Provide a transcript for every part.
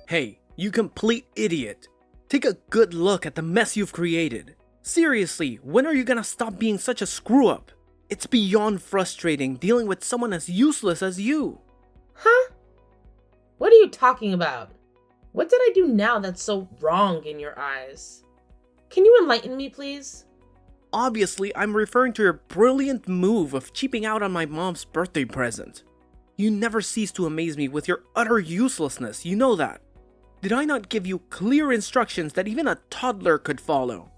Hey, you complete idiot. Take a good look at the mess you've created. Seriously, when are you gonna stop being such a screw-up? It's beyond frustrating dealing with someone as useless as you. Huh? What are you talking about? What did I do now that's so wrong in your eyes? Can you enlighten me, please? Obviously, I'm referring to your brilliant move of cheaping out on my mom's birthday present. You never cease to amaze me with your utter uselessness, you know that. Did I not give you clear instructions that even a toddler could follow?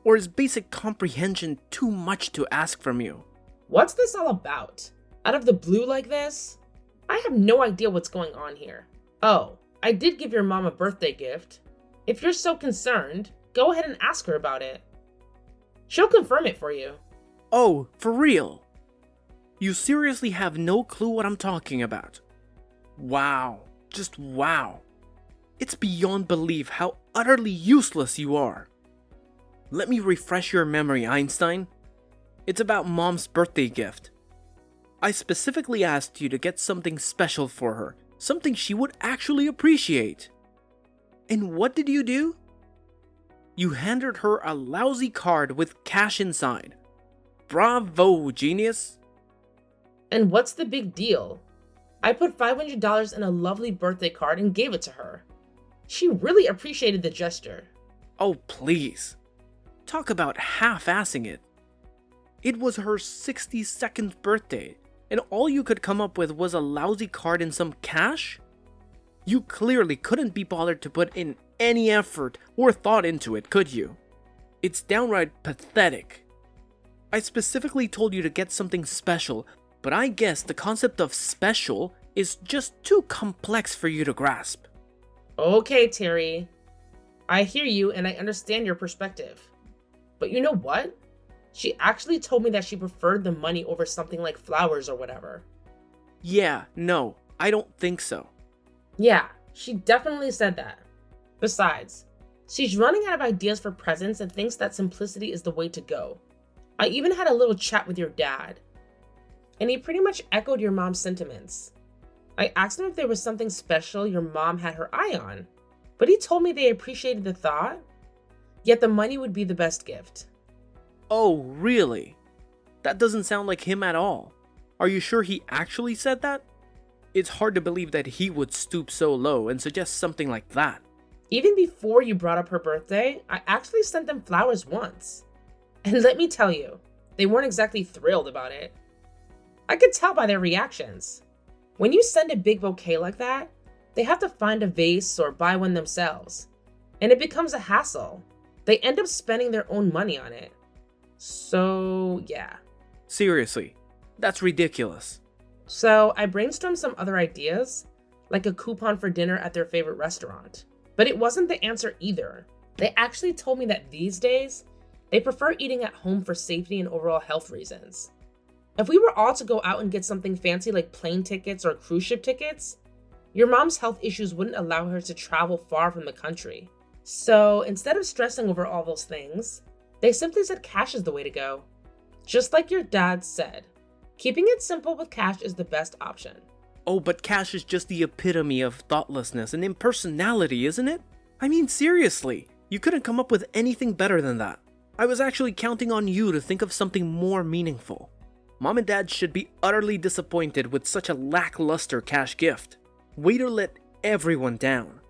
Or is basic comprehension too much to ask from you? What's this all about? Out of the blue like this? I have no idea what's going on here. Oh, I did give your mom a birthday gift. If you're so concerned, go ahead and ask her about it. She'll confirm it for you. Oh, for real? You seriously have no clue what I'm talking about? Wow, just wow. It's beyond belief how utterly useless you are. Let me refresh your memory, Einstein. It's about Mom's birthday gift. I specifically asked you to get something special for her, something she would actually appreciate. And what did you do? You handed her a lousy card with cash inside. Bravo, genius! And what's the big deal? I put $500 in a lovely birthday card and gave it to her. She really appreciated the gesture. Oh, please. Talk about half-assing it. It was her 62nd birthday, and all you could come up with was a lousy card and some cash? You clearly couldn't be bothered to put in any effort or thought into it, could you? It's downright pathetic. I specifically told you to get something special, but I guess the concept of special is just too complex for you to grasp. Okay, Terry. I hear you and I understand your perspective. But you know what? She actually told me that she preferred the money over something like flowers or whatever. Yeah, no, I don't think so. Yeah, she definitely said that. Besides, she's running out of ideas for presents and thinks that simplicity is the way to go. I even had a little chat with your dad, and he pretty much echoed your mom's sentiments. I asked him if there was something special your mom had her eye on, but he told me they appreciated the thought, yet the money would be the best gift. Oh, really? That doesn't sound like him at all. Are you sure he actually said that? It's hard to believe that he would stoop so low and suggest something like that. Even before you brought up her birthday, I actually sent them flowers once. And let me tell you, they weren't exactly thrilled about it. I could tell by their reactions. When you send a big bouquet like that, they have to find a vase or buy one themselves. And it becomes a hassle. They end up spending their own money on it. So, yeah. Seriously, that's ridiculous. So I brainstormed some other ideas, like a coupon for dinner at their favorite restaurant. But it wasn't the answer either. They actually told me that these days, they prefer eating at home for safety and overall health reasons. If we were all to go out and get something fancy like plane tickets or cruise ship tickets, your mom's health issues wouldn't allow her to travel far from the country. So instead of stressing over all those things, they simply said cash is the way to go. Just like your dad said, keeping it simple with cash is the best option. Oh, but cash is just the epitome of thoughtlessness and impersonality, isn't it? I mean, seriously, you couldn't come up with anything better than that. I was actually counting on you to think of something more meaningful. Mom and Dad should be utterly disappointed with such a lackluster cash gift. Way to let everyone down.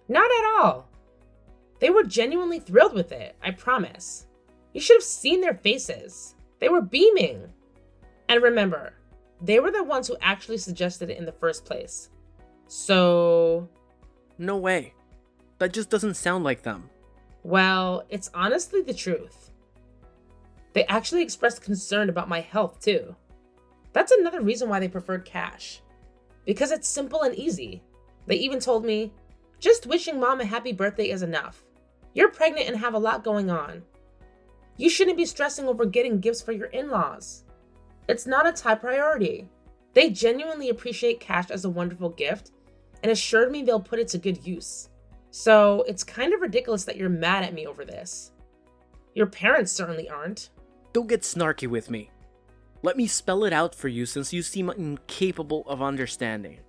Not at all. They were genuinely thrilled with it, I promise. You should have seen their faces. They were beaming. And remember, they were the ones who actually suggested it in the first place. So... No way. That just doesn't sound like them. Well, it's honestly the truth. They actually expressed concern about my health too. That's another reason why they preferred cash. Because it's simple and easy. They even told me, just wishing mom a happy birthday is enough. You're pregnant and have a lot going on. You shouldn't be stressing over getting gifts for your in-laws. It's not a top priority. They genuinely appreciate cash as a wonderful gift and assured me they'll put it to good use. So it's kind of ridiculous that you're mad at me over this. Your parents certainly aren't. Don't get snarky with me. Let me spell it out for you since you seem incapable of understanding.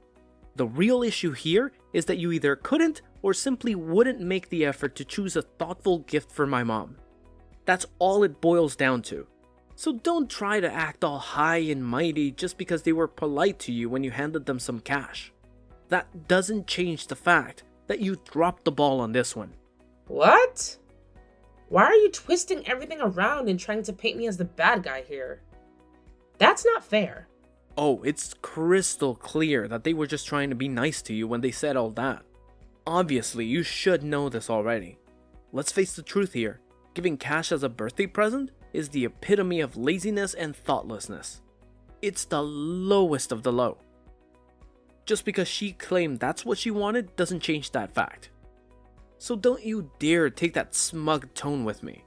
The real issue here is that you either couldn't or simply wouldn't make the effort to choose a thoughtful gift for my mom. That's all it boils down to. So don't try to act all high and mighty just because they were polite to you when you handed them some cash. That doesn't change the fact that you dropped the ball on this one. What? Why are you twisting everything around and trying to paint me as the bad guy here? That's not fair. Oh, it's crystal clear that they were just trying to be nice to you when they said all that. Obviously, you should know this already. Let's face the truth here. Giving cash as a birthday present is the epitome of laziness and thoughtlessness. It's the lowest of the low. Just because she claimed that's what she wanted doesn't change that fact. So don't you dare take that smug tone with me.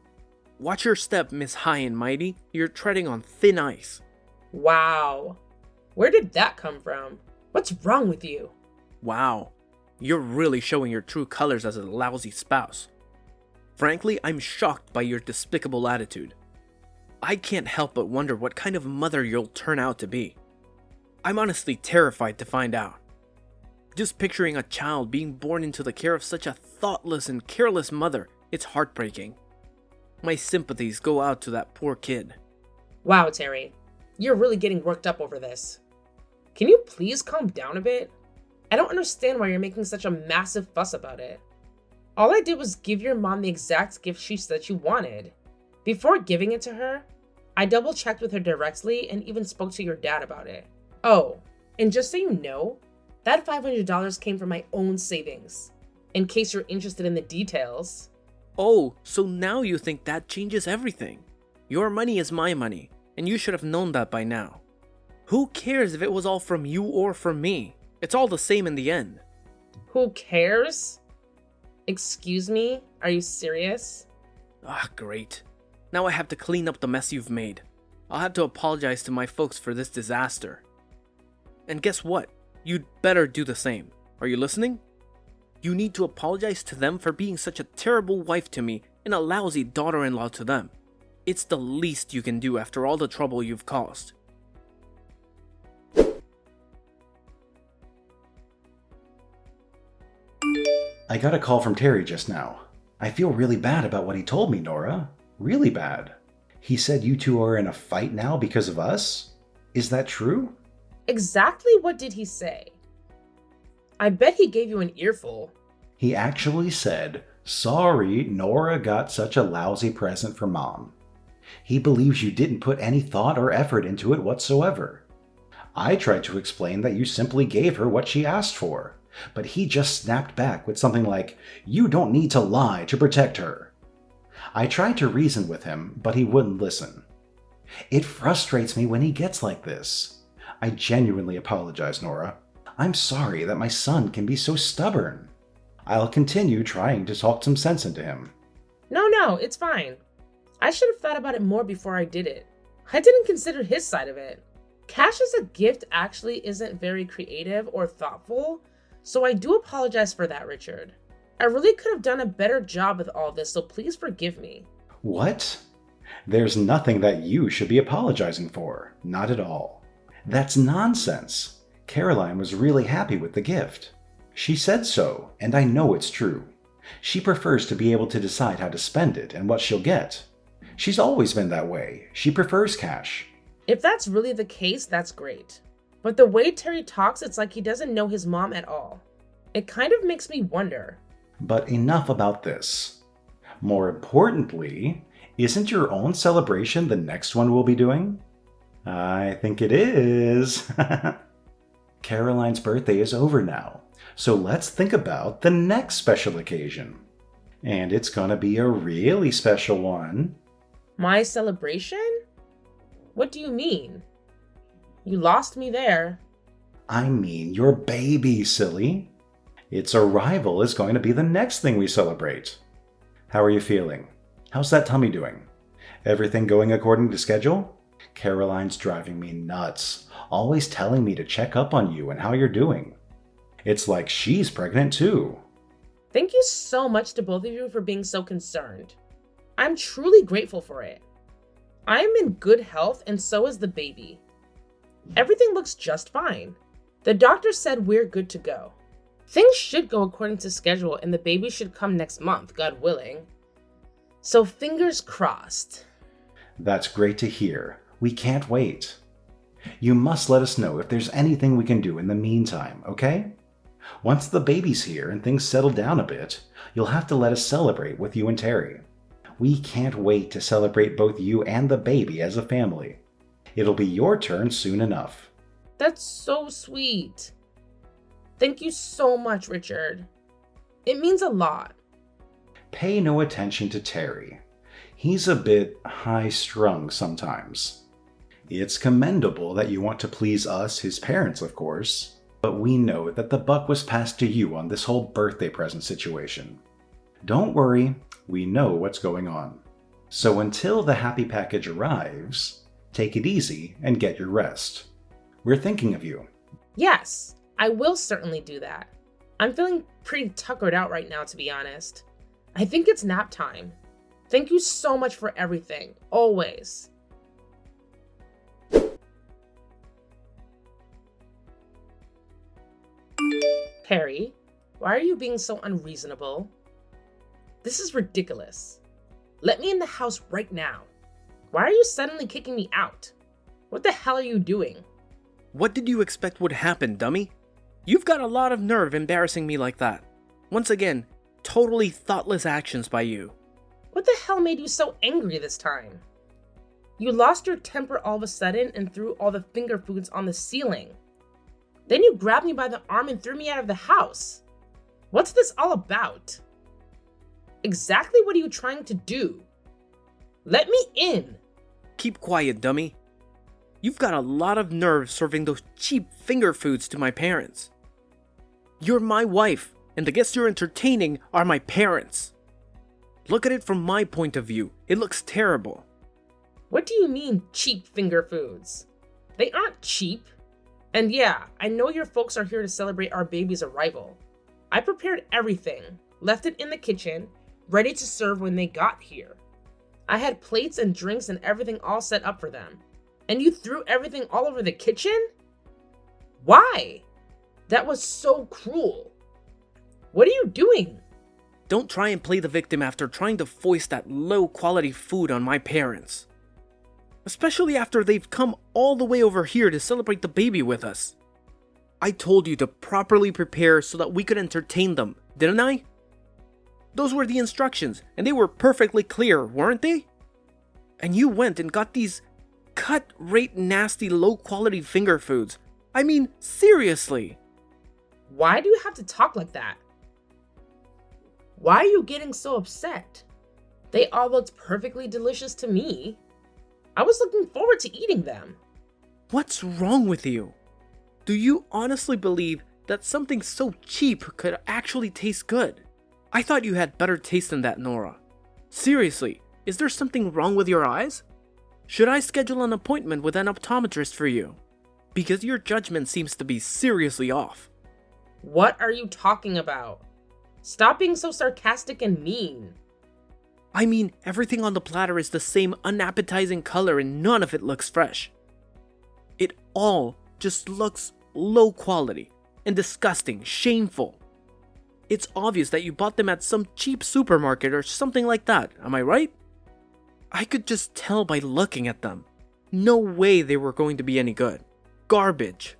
Watch your step, Miss High and Mighty. You're treading on thin ice. Wow. Where did that come from? What's wrong with you? Wow. You're really showing your true colors as a lousy spouse. Frankly, I'm shocked by your despicable attitude. I can't help but wonder what kind of mother you'll turn out to be. I'm honestly terrified to find out. Just picturing a child being born into the care of such a thoughtless and careless mother, it's heartbreaking. My sympathies go out to that poor kid. Wow, Terry. You're really getting worked up over this. Can you please calm down a bit? I don't understand why you're making such a massive fuss about it. All I did was give your mom the exact gift she said she wanted. Before giving it to her, I double checked with her directly and even spoke to your dad about it. Oh, and just so you know, that $500 came from my own savings, in case you're interested in the details. Oh, so now you think that changes everything. Your money is my money, and you should have known that by now. Who cares if it was all from you or from me? It's all the same in the end. Who cares? Excuse me? Are you serious? Ah, great. Now I have to clean up the mess you've made. I'll have to apologize to my folks for this disaster. And guess what? You'd better do the same. Are you listening? You need to apologize to them for being such a terrible wife to me and a lousy daughter-in-law to them. It's the least you can do after all the trouble you've caused. I got a call from Terry just now. I feel really bad about what he told me, Nora. Really bad. He said you two are in a fight now because of us? Is that true? Exactly what did he say? I bet he gave you an earful. He actually said, "Sorry, Nora got such a lousy present for Mom." He believes you didn't put any thought or effort into it whatsoever. I tried to explain that you simply gave her what she asked for, but he just snapped back with something like, "You don't need to lie to protect her." I tried to reason with him, but he wouldn't listen. It frustrates me when he gets like this. I genuinely apologize, Nora. I'm sorry that my son can be so stubborn. I'll continue trying to talk some sense into him. No, it's fine. I should have thought about it more before I did it. I didn't consider his side of it. Cash as a gift actually isn't very creative or thoughtful, so I do apologize for that, Richard. I really could have done a better job with all this, so please forgive me. What? There's nothing that you should be apologizing for. Not at all. That's nonsense. Caroline was really happy with the gift. She said so, and I know it's true. She prefers to be able to decide how to spend it and what she'll get. She's always been that way. She prefers cash. If that's really the case, that's great. But the way Terry talks, it's like he doesn't know his mom at all. It kind of makes me wonder. But enough about this. More importantly, isn't your own celebration the next one we'll be doing? I think it is. Caroline's birthday is over now, so let's think about the next special occasion. And it's gonna be a really special one. My celebration? What do you mean? You lost me there. I mean your baby, silly. Its arrival is going to be the next thing we celebrate. How are you feeling? How's that tummy doing? Everything going according to schedule? Caroline's driving me nuts, always telling me to check up on you and how you're doing. It's like she's pregnant too. Thank you so much to both of you for being so concerned. I'm truly grateful for it. I am in good health and so is the baby. Everything looks just fine. The doctor said we're good to go. Things should go according to schedule and the baby should come next month, God willing. So fingers crossed. That's great to hear. We can't wait. You must let us know if there's anything we can do in the meantime, okay? Once the baby's here and things settle down a bit, you'll have to let us celebrate with you and Terry. We can't wait to celebrate both you and the baby as a family. It'll be your turn soon enough. That's so sweet. Thank you so much, Richard. It means a lot. Pay no attention to Terry. He's a bit high-strung sometimes. It's commendable that you want to please us, his parents, of course, but we know that the buck was passed to you on this whole birthday present situation. Don't worry, we know what's going on. So until the happy package arrives, take it easy and get your rest. We're thinking of you. Yes, I will certainly do that. I'm feeling pretty tuckered out right now, to be honest. I think it's nap time. Thank you so much for everything, always. Harry, why are you being so unreasonable? This is ridiculous. Let me in the house right now. Why are you suddenly kicking me out? What the hell are you doing? What did you expect would happen, dummy? You've got a lot of nerve embarrassing me like that. Once again, totally thoughtless actions by you. What the hell made you so angry this time? You lost your temper all of a sudden and threw all the finger foods on the ceiling. Then you grabbed me by the arm and threw me out of the house. What's this all about? Exactly what are you trying to do? Let me in. Keep quiet, dummy. You've got a lot of nerve serving those cheap finger foods to my parents. You're my wife, and the guests you're entertaining are my parents. Look at it from my point of view. It looks terrible. What do you mean, cheap finger foods? They aren't cheap. And yeah, I know your folks are here to celebrate our baby's arrival. I prepared everything, left it in the kitchen, ready to serve when they got here. I had plates and drinks and everything all set up for them. And you threw everything all over the kitchen? Why? That was so cruel. What are you doing? Don't try and play the victim after trying to foist that low-quality food on my parents. Especially after they've come all the way over here to celebrate the baby with us. I told you to properly prepare so that we could entertain them, didn't I? Those were the instructions, and they were perfectly clear, weren't they? And you went and got these cut-rate nasty low-quality finger foods. I mean, seriously. Why do you have to talk like that? Why are you getting so upset? They all looked perfectly delicious to me. I was looking forward to eating them. What's wrong with you? Do you honestly believe that something so cheap could actually taste good? I thought you had better taste than that, Nora. Seriously, is there something wrong with your eyes? Should I schedule an appointment with an optometrist for you? Because your judgment seems to be seriously off. What are you talking about? Stop being so sarcastic and mean. I mean, everything on the platter is the same unappetizing color and none of it looks fresh. It all just looks low quality and disgusting, shameful. It's obvious that you bought them at some cheap supermarket or something like that, am I right? I could just tell by looking at them. No way they were going to be any good. Garbage.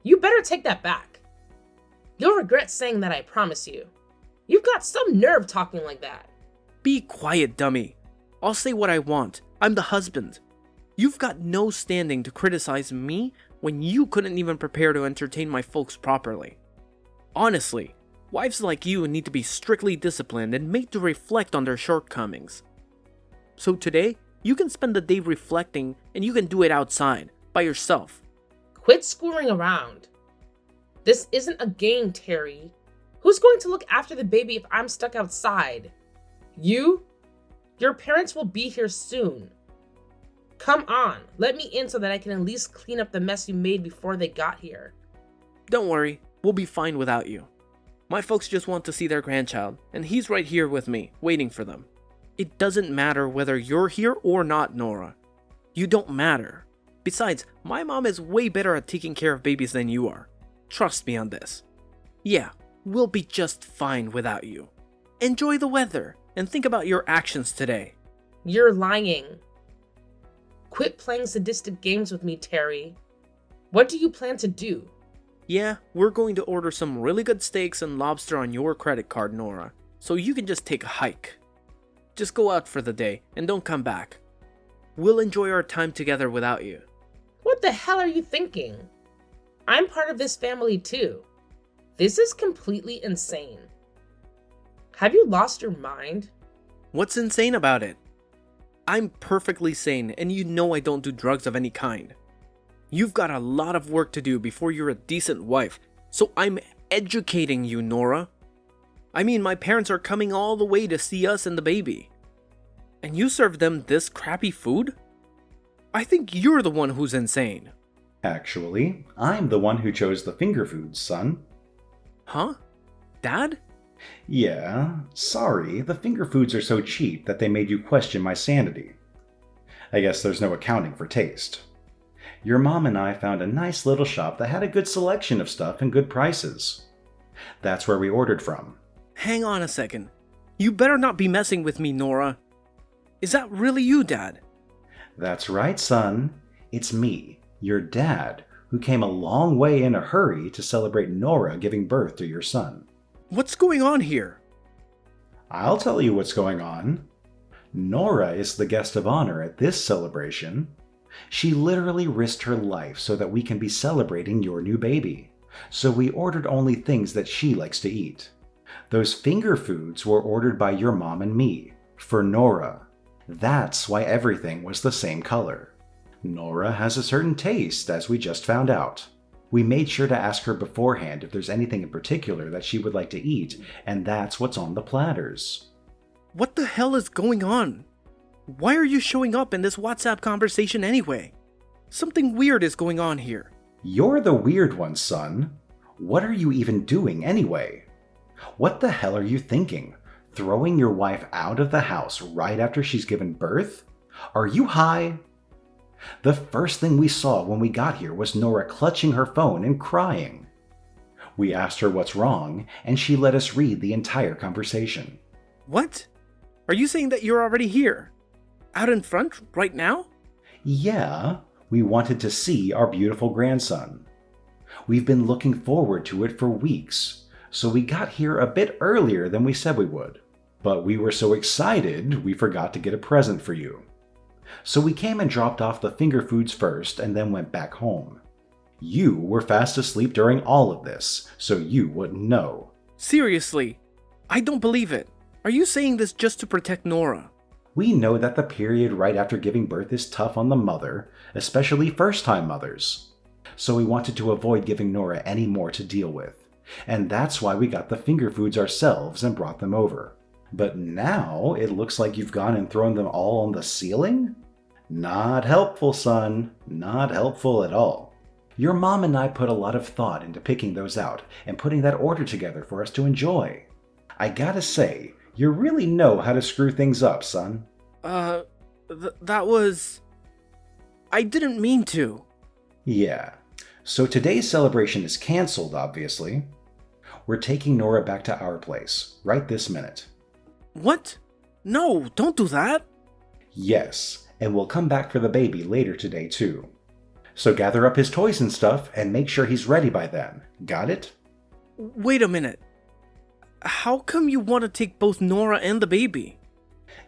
You better take that back. You'll regret saying that, I promise you. You've got some nerve talking like that. Be quiet, dummy. I'll say what I want. I'm the husband. You've got no standing to criticize me when you couldn't even prepare to entertain my folks properly. Honestly, wives like you need to be strictly disciplined and made to reflect on their shortcomings. So today, you can spend the day reflecting and you can do it outside, by yourself. Quit screwing around. This isn't a game, Terry. Who's going to look after the baby if I'm stuck outside? You? Your parents will be here soon. Come on, let me in so that I can at least clean up the mess you made before they got here. Don't worry, we'll be fine without you. My folks just want to see their grandchild, and he's right here with me, waiting for them. It doesn't matter whether you're here or not, Nora. You don't matter. Besides, my mom is way better at taking care of babies than you are. Trust me on this. Yeah, we'll be just fine without you. Enjoy the weather and think about your actions today. You're lying. Quit playing sadistic games with me, Terry. What do you plan to do? Yeah, we're going to order some really good steaks and lobster on your credit card, Nora, so you can just take a hike. Just go out for the day and don't come back. We'll enjoy our time together without you. What the hell are you thinking? I'm part of this family too. This is completely insane. Have you lost your mind? What's insane about it? I'm perfectly sane, and you know I don't do drugs of any kind. You've got a lot of work to do before you're a decent wife, so I'm educating you, Nora. I mean, my parents are coming all the way to see us and the baby. And you serve them this crappy food? I think you're the one who's insane. Actually, I'm the one who chose the finger foods, son. Huh? Dad? Yeah, sorry, the finger foods are so cheap that they made you question my sanity. I guess there's no accounting for taste. Your mom and I found a nice little shop that had a good selection of stuff and good prices. That's where we ordered from. Hang on a second. You better not be messing with me, Nora. Is that really you, Dad? That's right, son. It's me, your dad, who came a long way in a hurry to celebrate Nora giving birth to your son. What's going on here? I'll tell you what's going on. Nora is the guest of honor at this celebration. She literally risked her life so that we can be celebrating your new baby. So we ordered only things that she likes to eat. Those finger foods were ordered by your mom and me, for Nora. That's why everything was the same color. Nora has a certain taste, as we just found out. We made sure to ask her beforehand if there's anything in particular that she would like to eat, and that's what's on the platters. What the hell is going on? Why are you showing up in this WhatsApp conversation anyway? Something weird is going on here. You're the weird one, son. What are you even doing anyway? What the hell are you thinking? Throwing your wife out of the house right after she's given birth? Are you high? The first thing we saw when we got here was Nora clutching her phone and crying. We asked her what's wrong, and she let us read the entire conversation. What? Are you saying that you're already here? Out in front, right now? Yeah, we wanted to see our beautiful grandson. We've been looking forward to it for weeks, so we got here a bit earlier than we said we would. But we were so excited, we forgot to get a present for you. So we came and dropped off the finger foods first and then went back home. You were fast asleep during all of this, so you wouldn't know. Seriously, I don't believe it. Are you saying this just to protect Nora? We know that the period right after giving birth is tough on the mother, especially first-time mothers. So we wanted to avoid giving Nora any more to deal with. And that's why we got the finger foods ourselves and brought them over. But now it looks like you've gone and thrown them all on the ceiling? Not helpful, son. Not helpful at all. Your mom and I put a lot of thought into picking those out and putting that order together for us to enjoy. I gotta say, you really know how to screw things up, son. That was... I didn't mean to. Yeah. So today's celebration is canceled, obviously. We're taking Nora back to our place, right this minute. What? No, don't do that. Yes, and we'll come back for the baby later today too. So gather up his toys and stuff and make sure he's ready by then. Got it? Wait a minute. How come you want to take both Nora and the baby?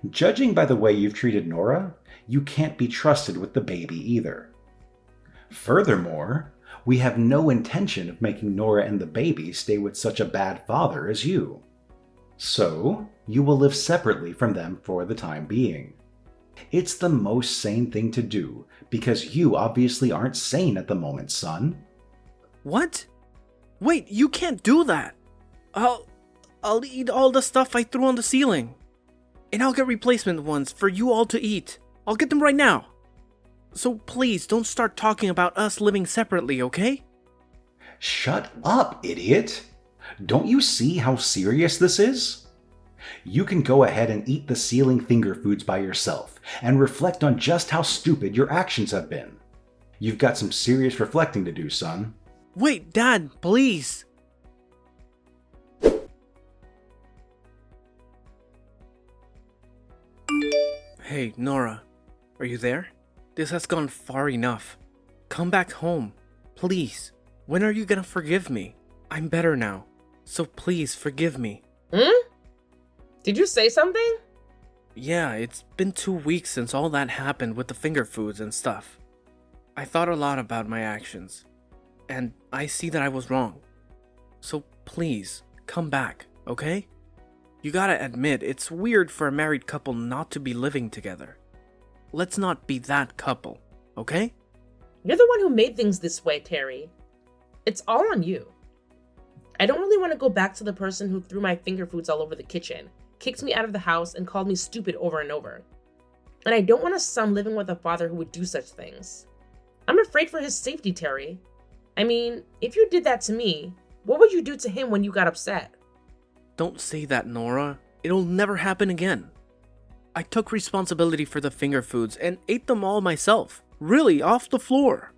Judging by the way you've treated Nora, you can't be trusted with the baby either. Furthermore, we have no intention of making Nora and the baby stay with such a bad father as you. So, you will live separately from them for the time being. It's the most sane thing to do, because you obviously aren't sane at the moment, son. What? Wait, you can't do that. I'll eat all the stuff I threw on the ceiling. And I'll get replacement ones for you all to eat. I'll get them right now. So please don't start talking about us living separately, okay? Shut up, idiot! Don't you see how serious this is? You can go ahead and eat the ceiling finger foods by yourself and reflect on just how stupid your actions have been. You've got some serious reflecting to do, son. Wait, Dad, please. Hey, Nora, are you there? This has gone far enough. Come back home, please. When are you gonna forgive me? I'm better now, so please forgive me. Did you say something? Yeah, it's been 2 weeks since all that happened with the finger foods and stuff. I thought a lot about my actions, and I see that I was wrong. So please, come back, okay? You gotta admit, it's weird for a married couple not to be living together. Let's not be that couple, okay? You're the one who made things this way, Terry. It's all on you. I don't really want to go back to the person who threw my finger foods all over the kitchen, kicked me out of the house, and called me stupid over and over. And I don't want a son living with a father who would do such things. I'm afraid for his safety, Terry. I mean, if you did that to me, what would you do to him when you got upset? Don't say that, Nora. It'll never happen again. I took responsibility for the finger foods and ate them all myself. Really, off the floor.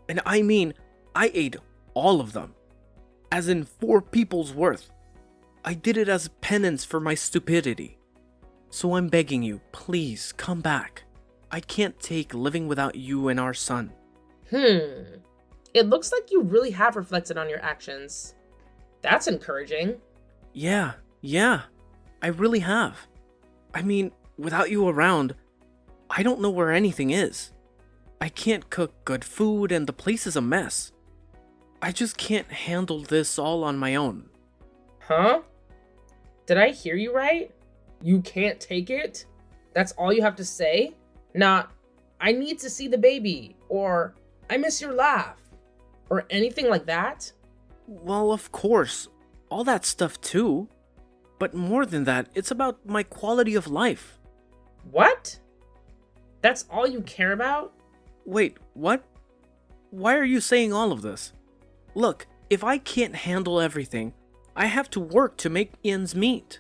And I mean, I ate all of them. As in 4 people's worth. I did it as penance for my stupidity. So I'm begging you, please come back. I can't take living without you and our son. It looks like you really have reflected on your actions. That's encouraging. Yeah, I really have. I mean, without you around, I don't know where anything is. I can't cook good food and the place is a mess. I just can't handle this all on my own. Huh? Did I hear you right? You can't take it? That's all you have to say? Not, I need to see the baby, or I miss your laugh, or anything like that? Well, of course, all that stuff too. But more than that, it's about my quality of life. What? That's all you care about? Wait, what? Why are you saying all of this? Look, if I can't handle everything, I have to work to make ends meet.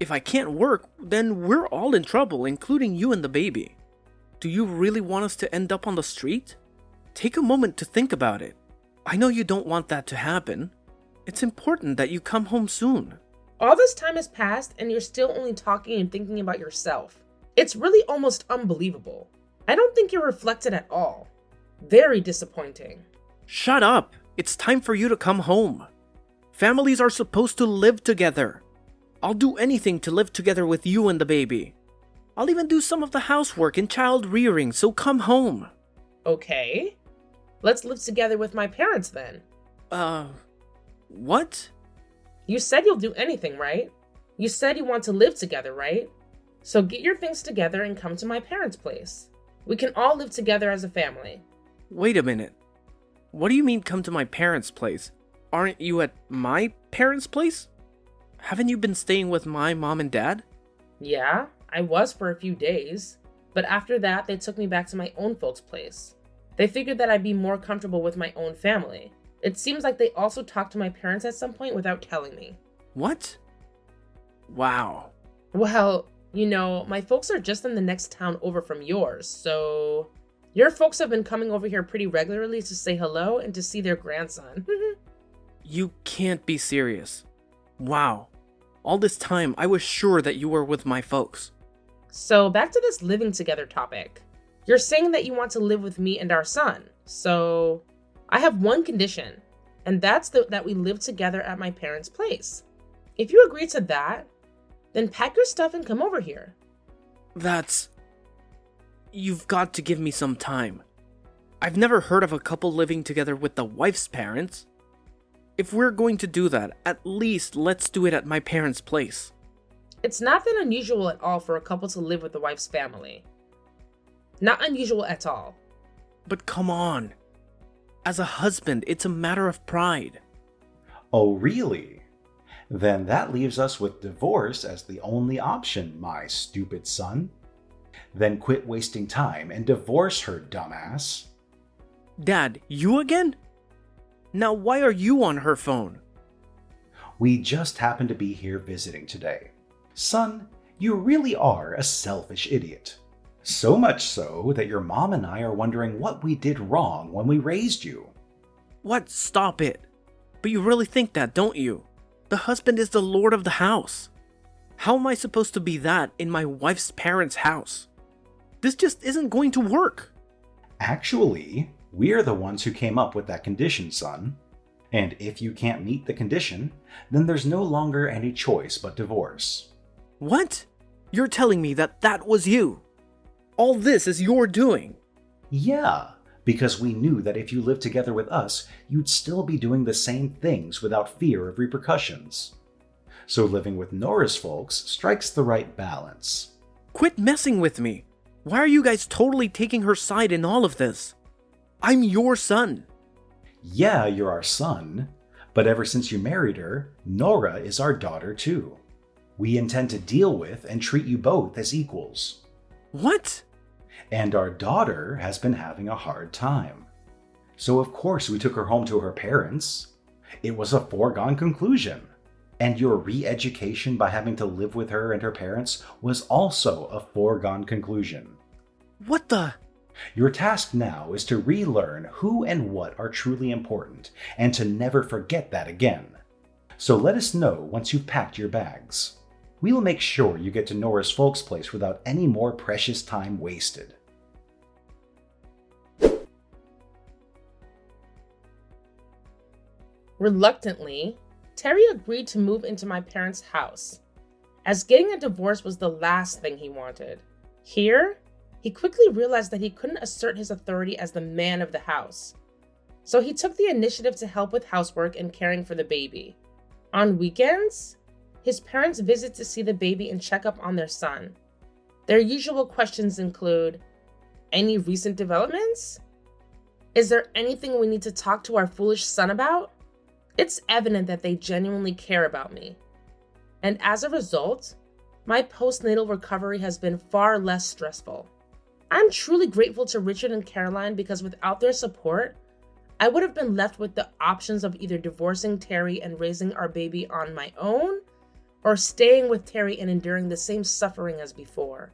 If I can't work, then we're all in trouble, including you and the baby. Do you really want us to end up on the street? Take a moment to think about it. I know you don't want that to happen. It's important that you come home soon. All this time has passed and you're still only talking and thinking about yourself. It's really almost unbelievable. I don't think you're reflected at all. Very disappointing. Shut up! It's time for you to come home. Families are supposed to live together. I'll do anything to live together with you and the baby. I'll even do some of the housework and child rearing, so come home. Okay. Let's live together with my parents then. What? You said you'll do anything, right? You said you want to live together, right? So get your things together and come to my parents' place. We can all live together as a family. Wait a minute. What do you mean come to my parents' place? Aren't you at my parents' place? Haven't you been staying with my mom and dad? Yeah, I was for a few days. But after that, they took me back to my own folks' place. They figured that I'd be more comfortable with my own family. It seems like they also talked to my parents at some point without telling me. What? Wow. Well, you know, my folks are just in the next town over from yours, so... Your folks have been coming over here pretty regularly to say hello and to see their grandson. You can't be serious. Wow. All this time, I was sure that you were with my folks. So, back to this living together topic. You're saying that you want to live with me and our son, so... I have one condition, and that's that we live together at my parents' place. If you agree to that, then pack your stuff and come over here. You've got to give me some time. I've never heard of a couple living together with the wife's parents. If we're going to do that, at least let's do it at my parents' place. It's not that unusual at all for a couple to live with the wife's family. Not unusual at all. But come on. As a husband, it's a matter of pride. Oh, really? Then that leaves us with divorce as the only option, my stupid son. Then quit wasting time and divorce her, dumbass. Dad, you again? Now why are you on her phone? We just happened to be here visiting today. Son, you really are a selfish idiot. So much so that your mom and I are wondering what we did wrong when we raised you. What? Stop it. But you really think that, don't you? The husband is the lord of the house. How am I supposed to be that in my wife's parents' house? This just isn't going to work. Actually, we're the ones who came up with that condition, son. And if you can't meet the condition, then there's no longer any choice but divorce. What? You're telling me that that was you? All this is your doing? Yeah, because we knew that if you lived together with us, you'd still be doing the same things without fear of repercussions. So living with Nora's folks strikes the right balance. Quit messing with me. Why are you guys totally taking her side in all of this? I'm your son. Yeah, you're our son, but ever since you married her, Nora is our daughter too. We intend to deal with and treat you both as equals. What? And our daughter has been having a hard time. So of course we took her home to her parents. It was a foregone conclusion. And your re-education by having to live with her and her parents was also a foregone conclusion. What the? Your task now is to relearn who and what are truly important, and to never forget that again. So let us know once you've packed your bags. We'll make sure you get to Nora's folks' place without any more precious time wasted. Reluctantly, Terry agreed to move into my parents' house, as getting a divorce was the last thing he wanted. Here, he quickly realized that he couldn't assert his authority as the man of the house, so he took the initiative to help with housework and caring for the baby. On weekends, his parents visit to see the baby and check up on their son. Their usual questions include, any recent developments? Is there anything we need to talk to our foolish son about? It's evident that they genuinely care about me. And as a result, my postnatal recovery has been far less stressful. I'm truly grateful to Richard and Caroline because without their support, I would have been left with the options of either divorcing Terry and raising our baby on my own, or staying with Terry and enduring the same suffering as before.